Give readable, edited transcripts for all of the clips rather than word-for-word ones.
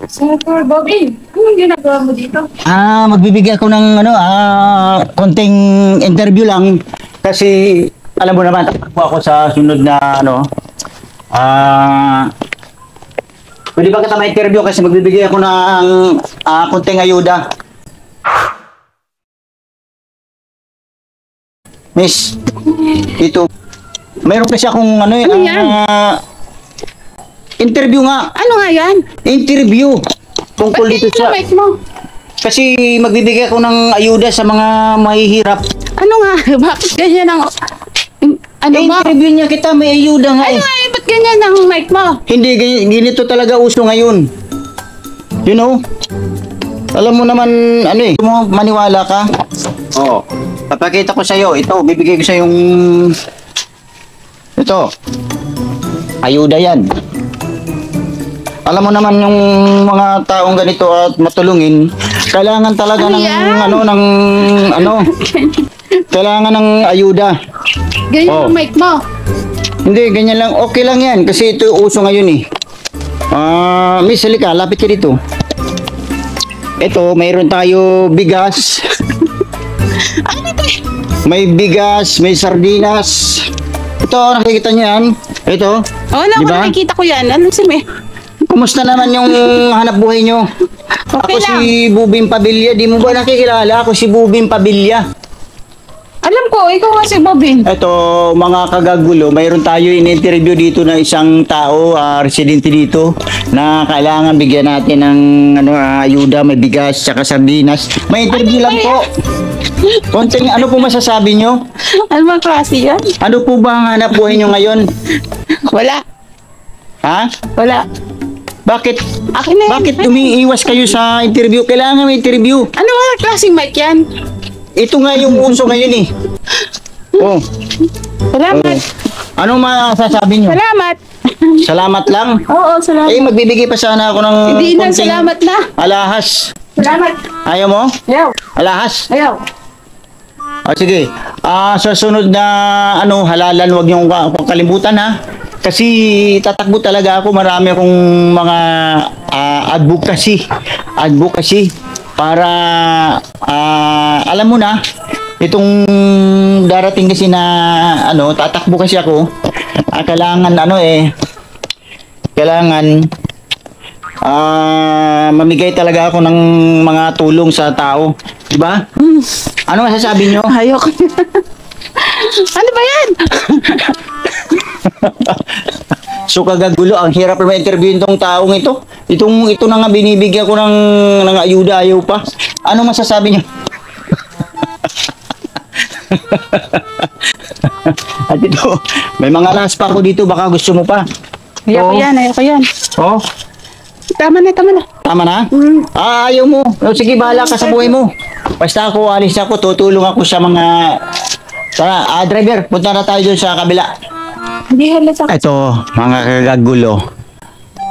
Senator Bobby, anong ginagawa mo dito? Magbibigay ako ng konting interview lang kasi alam mo naman takbo ako sa sunod na pwede ba kita ma-interview kasi magbibigay ako ng konting ayuda. Miss, ito. Mayroon kasi akong yan? interview nga. Ano nga yan? Interview. Tungkol Ba't dito ganyan sa... ang mic mo? Kasi magbibigay ako ng ayuda sa mga mahihirap. Ano nga? Bakit ganyan ang... Ano mo? Interview niya kita, may ayuda nga Ano nga? Ba't ganyan ang mic mo? Hindi, ganito talaga uso ngayon. You know? Alam mo naman, mo maniwala ka? Oo. Papakita ko sa'yo. Ito, bibigay ko sa'yo yung... Ito. Ayuda yan. Alam mo naman yung mga taong ganito at matulungin, kailangan talaga Ano ng yan? kailangan ng ayuda. Ganyan Oh. ang mic mo. Hindi, ganyan lang. Okay lang yan kasi ito yung uso ngayon eh. Miss, halika, lapit ka dito. Ito, mayroon tayo bigas. Ano ba? May bigas, may sardinas. Ito, nakikita niyo yan? Ito. Oh, wala ko Diba? nakikita ko yan. Ano si me? Kumusta naman yung hanap buhay nyo? Okay Ako lang. si Bubing Pabilia. Di mo ba nakikilala? Ako si Bubing Pabilia. Alam ko, ikaw nga si Bobin. Ito, mga kagagulo, mayroon tayo in-interview dito na isang tao, residente dito, na kailangan bigyan natin ng ayuda, may bigas, tsaka sardinas. May interview lang po. Konting, ano po masasabi nyo? Ano bang klase yan? Ano po ba ang hanap buhay nyo ngayon? Wala. Ha? Wala. Bakit? Akin na yan. Bakit umiiwas kayo sa interview? Kailangan may interview. Ano nga klaseng mic yan? Ito nga yung uso ngayon eh. Oh. Salamat. Ano masasabi nyo? Salamat. Salamat lang. Oo, salamat. Magbibigay pa sana ako ng Hindi na, konting salamat na. alahas. Salamat. Ayaw mo? Ayaw. Alahas? Ayaw. Sige. Sa sunod na halalan, wag niyong kalimutan ha. Kasi tatakbo talaga ako. Marami akong mga advocacy para alam mo na itong darating kasi na tatakbo kasi ako. Kailangan mamigay talaga ako ng mga tulong sa tao. Diba? Ano masasabi nyo? Ayoko. Ano ba yan? So kagagulo, ang hirap na ma-interview itong taong ito. Ito na nga binibigyan ko ng ayuda, ayaw pa. Ano masasabi nyo? At ito, may mga last pa ako dito, baka gusto mo pa. Ayoko yan, ayoko yan. Oh, Tama na, tama na. tama na? Ayaw mo. Sige, bahala ka sa buhay mo. Basta ako, alis ako, tutulong ako sa mga... Tara, driver, punta na tayo doon sa kabila. Hindi halata. Ito, mga kagagulo.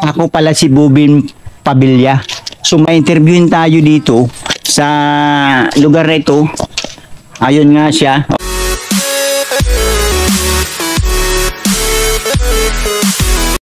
Ako pala si Bubin Pabilia. So, may interviewin tayo dito sa lugar na ito. Ayun nga siya.